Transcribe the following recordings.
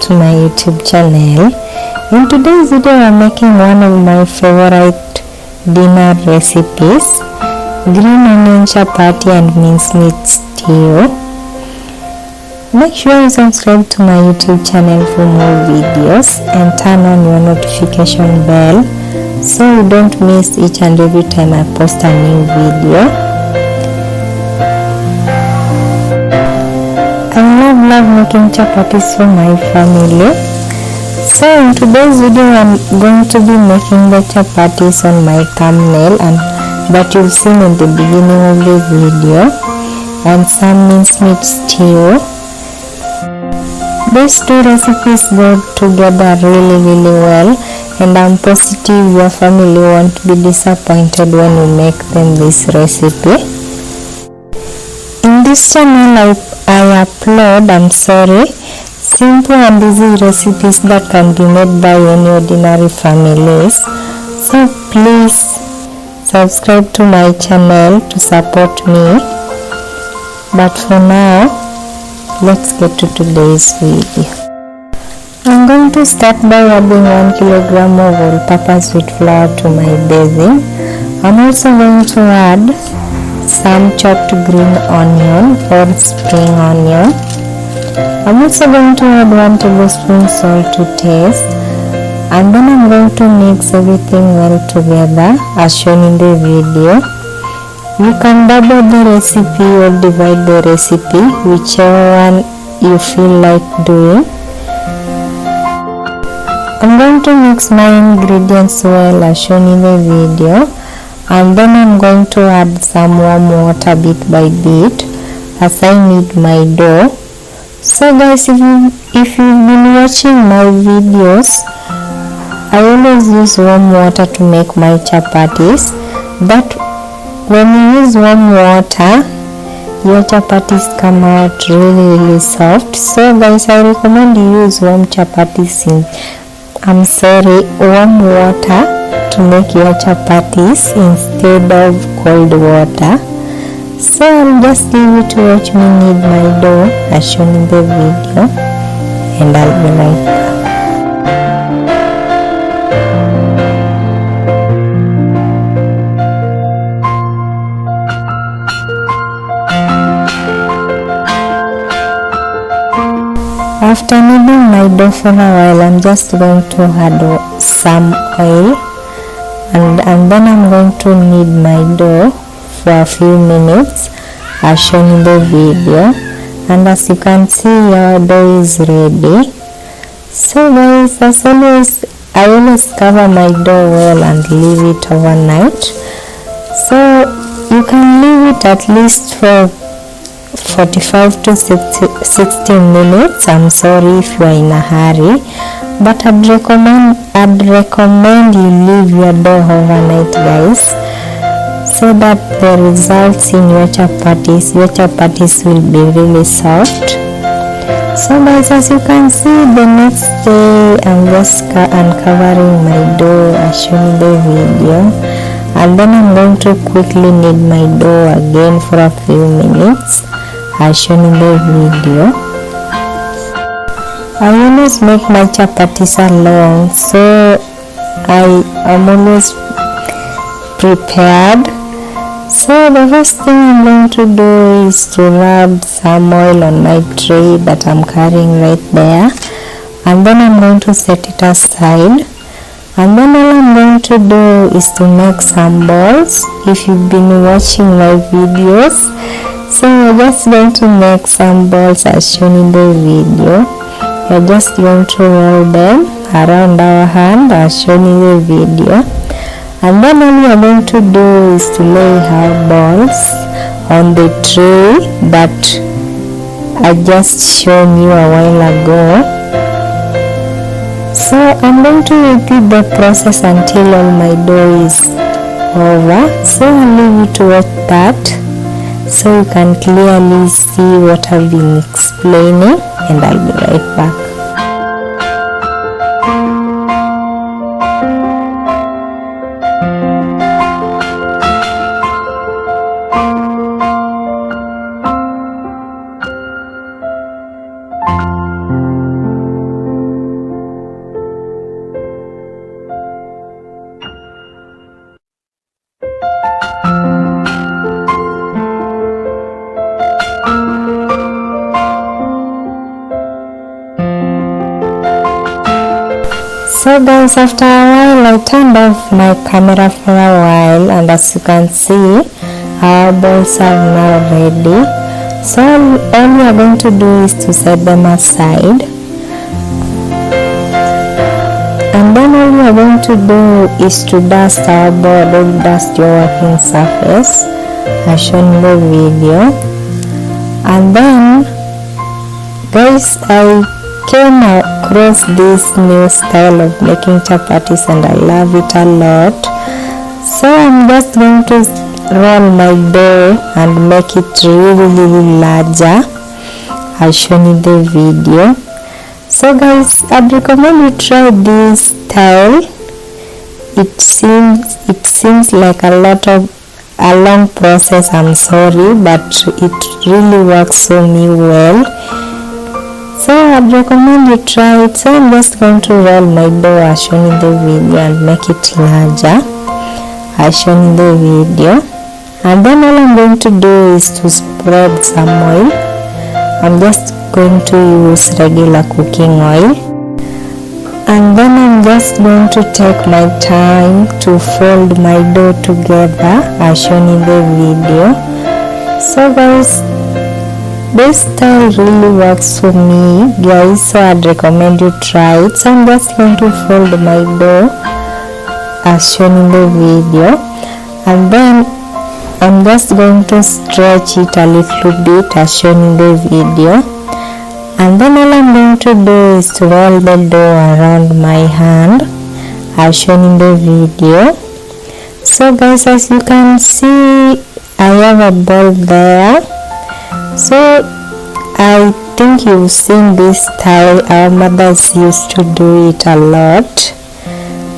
to my YouTube channel. In today's video I'm making one of my favorite dinner recipes, green onion chapati and mincemeat stew. Make sure you subscribe to my YouTube channel for more videos and turn on your notification bell so you don't miss each and every time I post a new video. I love making chapatis for my family. So in today's video I'm going to be making the chapatis on my thumbnail and that you've seen in the beginning of the video, and some mincemeat stew. These two recipes go together really well, and I'm positive your family won't be disappointed when we make them this recipe. In this channel I upload, simple and easy recipes that can be made by any ordinary families. So please subscribe to my channel to support me. But for now, let's get to today's video. I'm going to start by adding 1 kilogram of all-purpose wheat flour to my basin. I'm also going to add some chopped green onion or spring onion. I'm also going to add 1 tablespoon salt to taste, and then I'm going to mix everything well together as shown in the video. You can double the recipe or divide the recipe, whichever one you feel like doing. I'm going to mix my ingredients well as shown in the video, and then I'm going to add some warm water bit by bit as I knead my dough. So guys, if you've been watching my videos, I always use warm water to make my chapatis, but when you use warm water, your chapatis come out really soft. So guys, I recommend you use warm warm water to make your chapatis instead of cold water. So I'll just leave you to watch me knead my dough as shown in the video, and I'll be right back. After kneading my dough for a while, I'm just going to add some oil, and then I'm going to knead my dough for a few minutes as shown in the video, and as you can see, your dough is ready. So guys, as always, I always cover my dough well and leave it overnight. So you can leave it at least for 45 to 60 minutes. I'm sorry if you are in a hurry, but I'd recommend you leave your dough overnight, guys, so that the results in your chapatis will be really soft. So guys, as you can see, the next day I'm just uncovering my dough as shown in the video, and then I'm going to quickly knead my dough again for a few minutes as shown in the video. I always make my chapatis alone, so I am always prepared. So the first thing I'm going to do is to rub some oil on my tray that I'm carrying right there, and then I'm going to set it aside, and then all I'm going to do is to make some balls. If you've been watching my videos, so we're just going to make some balls as shown in the video. We're just going to roll them around our hand as shown in the video, and then all we are going to do is to lay our balls on the tray that I just shown you a while ago. So I'm going to repeat the process until all my dough is over. So I'll leave you to watch that so you can clearly see what I've been explaining, and I'll be right back. So guys, after a while I turned off my camera for a while, and as you can see, our balls are now ready. So all we are going to do is to set them aside, and then all we are going to do is to dust our board or dust your working surface as shown in the video. And then guys, I came across this new style of making chapatis and I love it a lot. So I'm just going to roll my dough and make it really larger as shown in the video. So guys, I'd recommend you try this style. It seems like a long process, I'm sorry, but it really works for me well. So I'd recommend you try it. So I'm just going to roll my dough as shown in the video and make it larger as shown in the video. And then all I'm going to do is to spread some oil. I'm just going to use regular cooking oil. And then I'm just going to take my time to fold my dough together as shown in the video. So guys, this style really works for me guys, so I'd recommend you try it. So I'm just going to fold my dough as shown in the video, and then I'm just going to stretch it a little bit as shown in the video. And then all I'm going to do is to roll the dough around my hand as shown in the video. So guys, as you can see, I have a ball there. So I think you've seen this style. Our mothers used to do it a lot.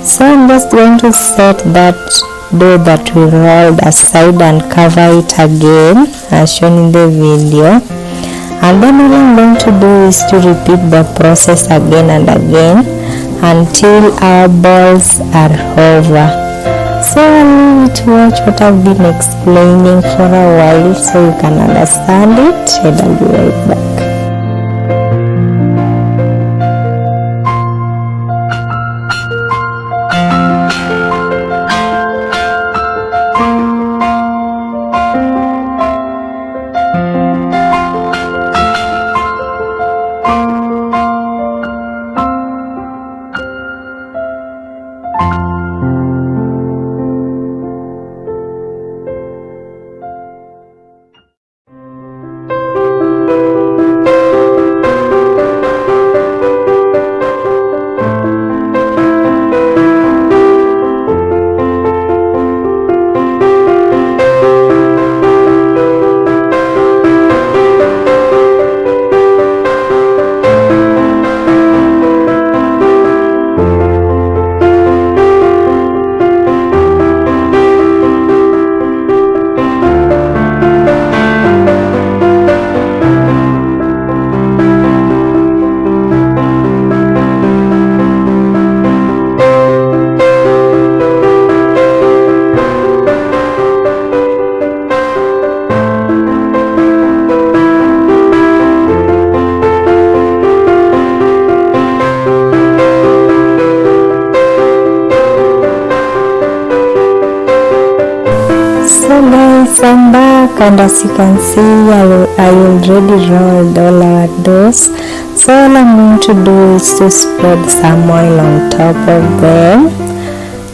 So I'm just going to set that dough that we rolled aside and cover it again as shown in the video. And then all I'm going to do is to repeat the process again and again until our balls are over. So I'll leave you to watch what I've been explaining for a while so you can understand it, and I'll be right back. I'm back, and as you can see, I already rolled all our doughs. So all I'm going to do is to spread some oil on top of them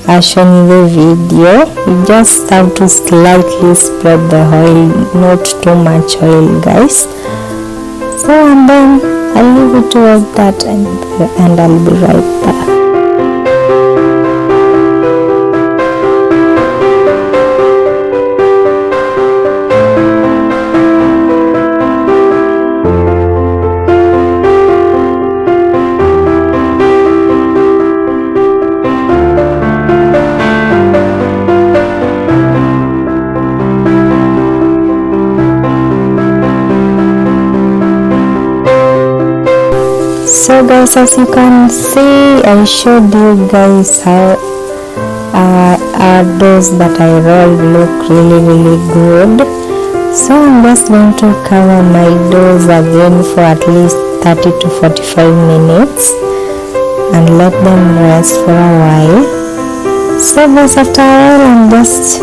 as shown in the video. You just have to slightly spread the oil, not too much oil guys. So and then I'll leave it to watch that and I'll be right back. So guys, as you can see, I showed you guys how our doughs that I rolled look really good. So I'm just going to cover my doughs again for at least 30 to 45 minutes and let them rest for a while. So guys, after a while I'm just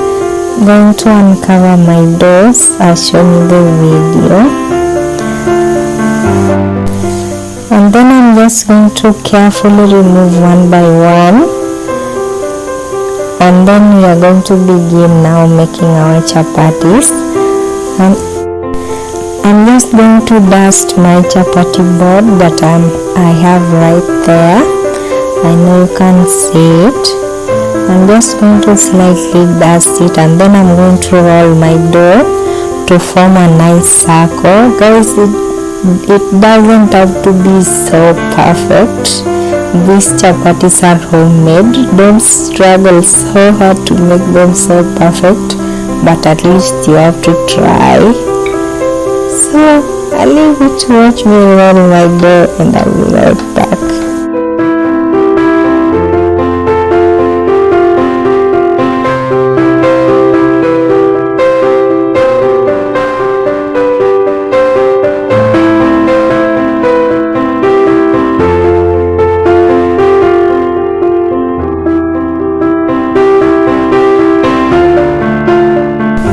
going to uncover my doughs as shown in the video, and then I'm just going to carefully remove one by one, and then we are going to begin now making our chapatis. And I'm just going to dust my chapati board that I have right there. I know you can't see it. I'm just going to slightly dust it, and then I'm going to roll my dough to form a nice circle. Guys, it doesn't have to be so perfect. These chapatis are homemade. Don't struggle so hard to make them so perfect, but at least you have to try. So I'll leave you to watch me roll my dough, and I'll be right back.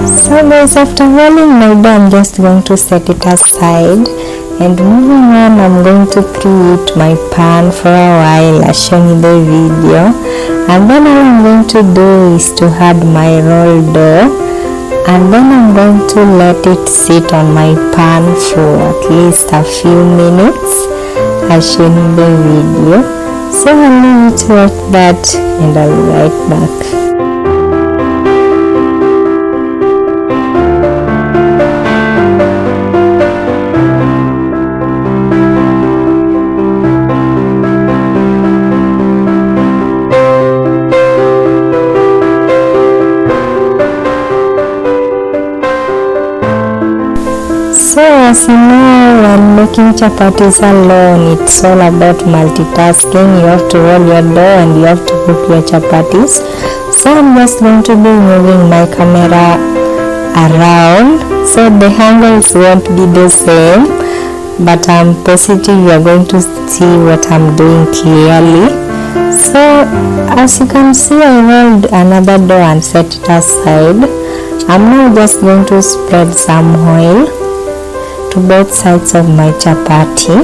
So guys, after rolling my dough, I'm just going to set it aside, and moving on, I'm going to preheat my pan for a while as shown in the video. And then all I'm going to do is to add my rolled dough, and then I'm going to let it sit on my pan for at least a few minutes as shown in the video. So I'll leave you to watch that, and I'll be right back. So as you know, when making chapatis alone, it's all about multitasking. You have to roll your dough and you have to cook your chapatis. So I'm just going to be moving my camera around, so the angles won't be the same, but I'm positive you are going to see what I'm doing clearly. So as you can see, I rolled another dough and set it aside. I'm now just going to spread some oil to both sides of my chapati,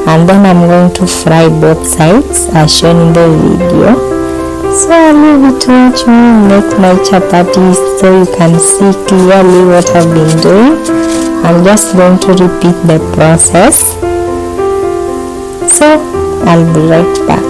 and then I'm going to fry both sides as shown in the video. So I'll leave you to watch me make my chapatis so you can see clearly what I've been doing. I'm just going to repeat the process. So I'll be right back.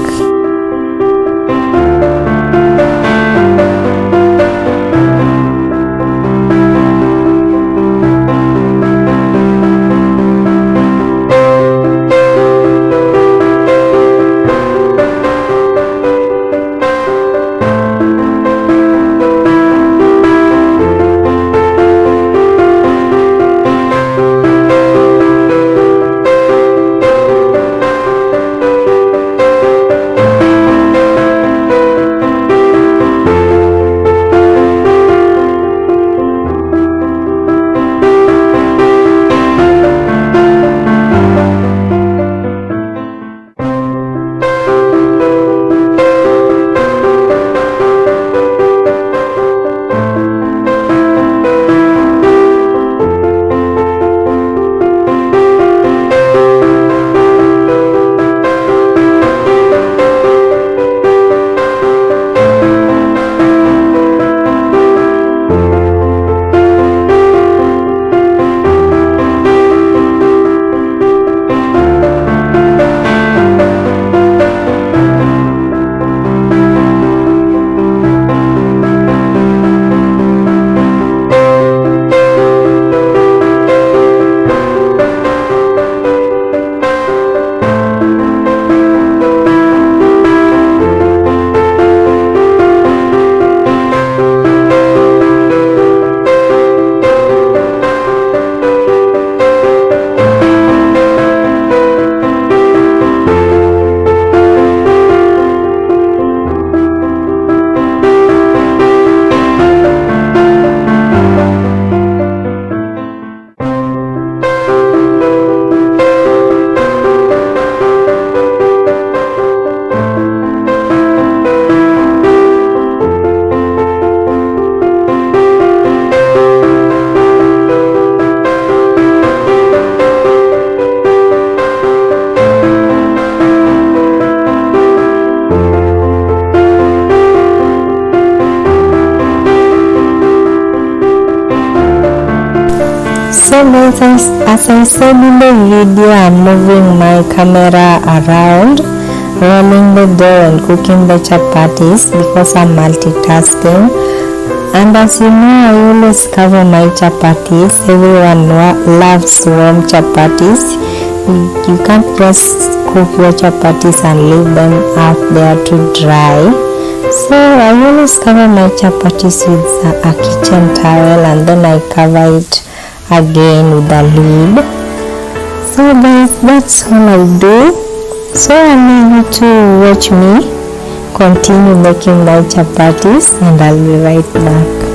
guys, as I said in the video, I'm moving my camera around, rolling the dough and cooking the chapatis because I'm multitasking. And as you know, I always cover my chapatis. Everyone loves warm chapatis. You can't just cook your chapatis and leave them out there to dry. So I always cover my chapatis with a kitchen towel, and then I cover it again with a lid. So guys, that's all I do. So I need you to watch me continue making my chapatis, and I'll be right back.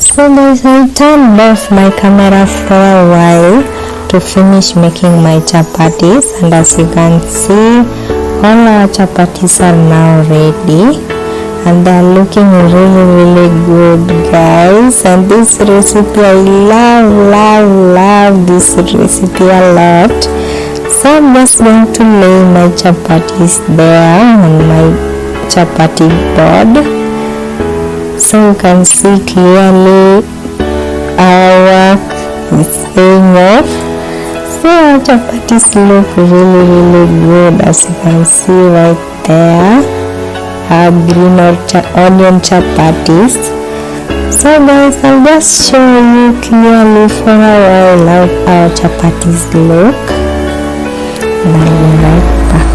So guys, I turned off my camera for a while to finish making my chapatis, and as you can see, all our chapatis are now ready and they're looking really good, guys. And this recipe, I love this recipe a lot. So I'm just going to lay my chapatis there on my chapati board, so you can see clearly our work is paying off. So our chapatis look really good, as you can see right there, our green onion chapatis. So guys, I'll just show you clearly for a while how our chapatis look, and I'll be right back.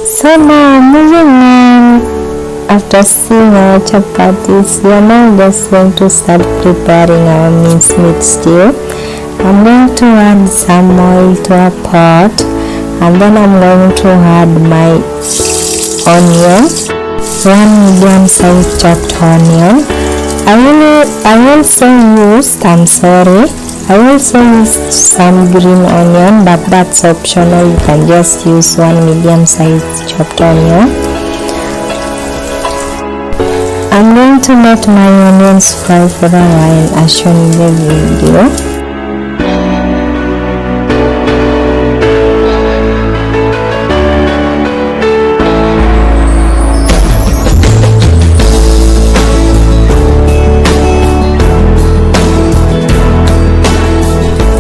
So now moving on, after seeing our chapatis, we are now just going to start preparing our mincemeat stew. I'm going to add some oil to a pot, and then I'm going to add my onion, one medium sized chopped onion. I also used some green onion, but that's optional. You can just use one medium sized chopped onion. I'm going to let my onions fry for a while as shown in the video.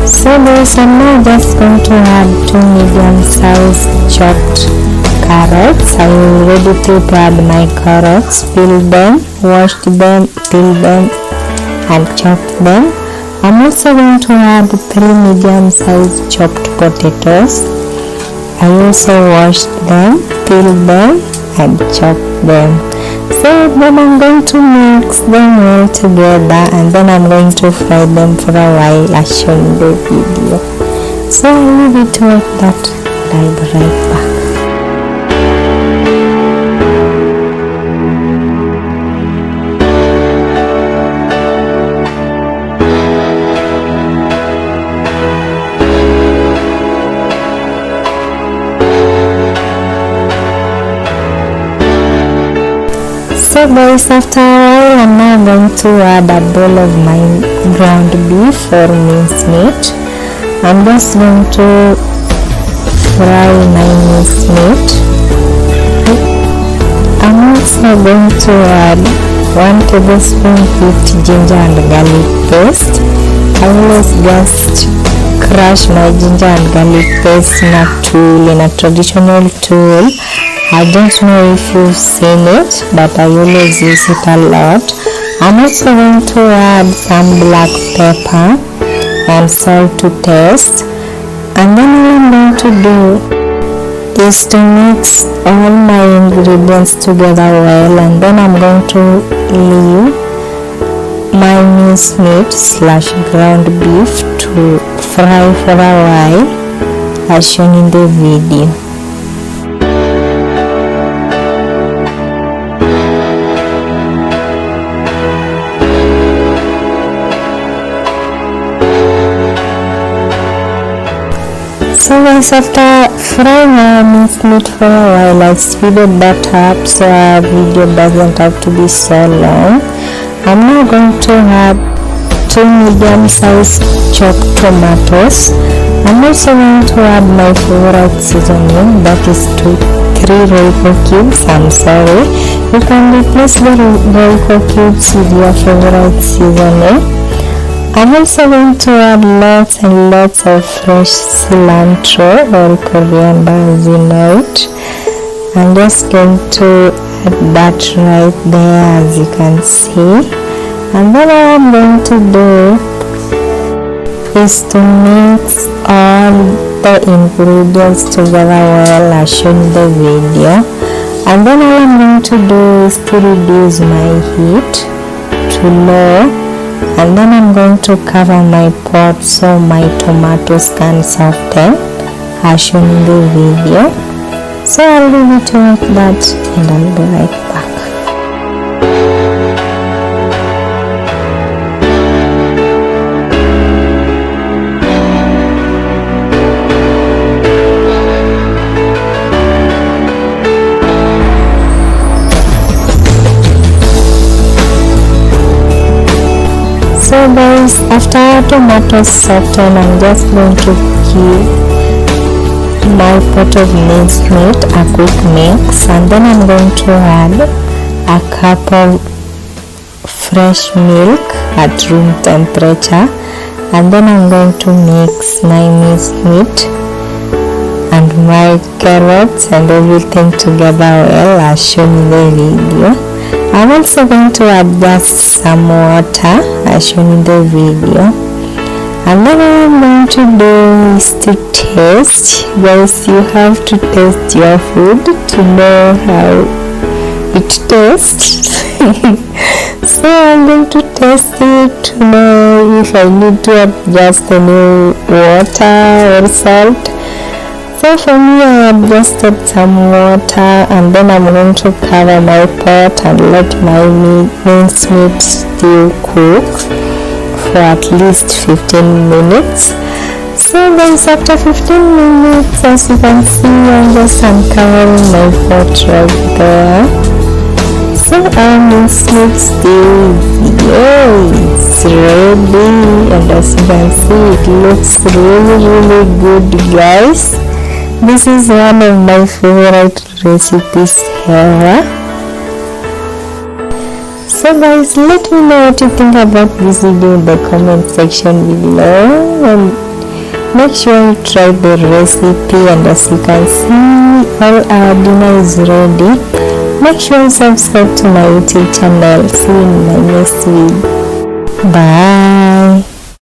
So guys, I'm now just going to add 2 medium-sized chopped carrots. I already prepared my carrots, peeled them, washed them, peeled them and chopped them. I'm also going to add 3 medium-sized chopped potatoes. I also washed them, peeled them and chopped them. So then I'm going to mix them all together and then I'm going to fry them for a while as shown in the video. So I'll leave it to that and I'll be right back. So guys, after a while I'm now going to add a bowl of my ground beef or mince meat. I'm just going to fry my mince meat. I'm also going to add 1 tablespoon cooked ginger and garlic paste. I always just crush my ginger and garlic paste in a tool, in a traditional tool. I don't know if you've seen it, but I always use it a lot. I'm also going to add some black pepper and salt to taste. And then what I'm going to do is to mix all my ingredients together well, and then I'm going to leave my mince meat / ground beef to fry for a while as shown in the video. So guys, after frying our mince meat for a while, I speeded that up so our video doesn't have to be so long. I'm now going to add 2 medium-sized chopped tomatoes. I'm also going to add my favorite seasoning, that is 3 Royco cubes. I'm sorry, you can replace the Royco cubes with your favorite seasoning. I'm also going to add lots and lots of fresh cilantro or coriander as you know it. I'm just going to add that right there as you can see. And then what I'm going to do is to mix all the ingredients together well as shown in the video. And then all I'm going to do is to reduce my heat to low. And then I'm going to cover my pot so my tomatoes can soften as shown in the video. So I'll leave it like that and I'll be right back. So guys, after our tomatoes soften, I'm just going to give my pot of minced meat a quick mix, and then I'm going to add a cup of fresh milk at room temperature, and then I'm going to mix my minced meat and my carrots and everything together well as shown in the video. I'm also going to add just some water as shown in the video. And then what I'm going to do is to taste. Guys, you have to taste your food to know how it tastes. So I'm going to taste it to know if I need to adjust any water or salt. So for me, I adjusted some water and then I'm going to cover my pot and let my mince meat still cook for at least 15 minutes. So guys, after 15 minutes, as you can see, I'm just uncovering my pot right there. So our mince meat still, it's ready, and as you can see, it looks really good guys. This is one of my favorite recipes ever. So guys, let me know what you think about this video in the comment section below, and Make sure you try the recipe, and as you can see, all our dinner is ready. Make sure you subscribe to my YouTube channel. See you in my next video. Bye.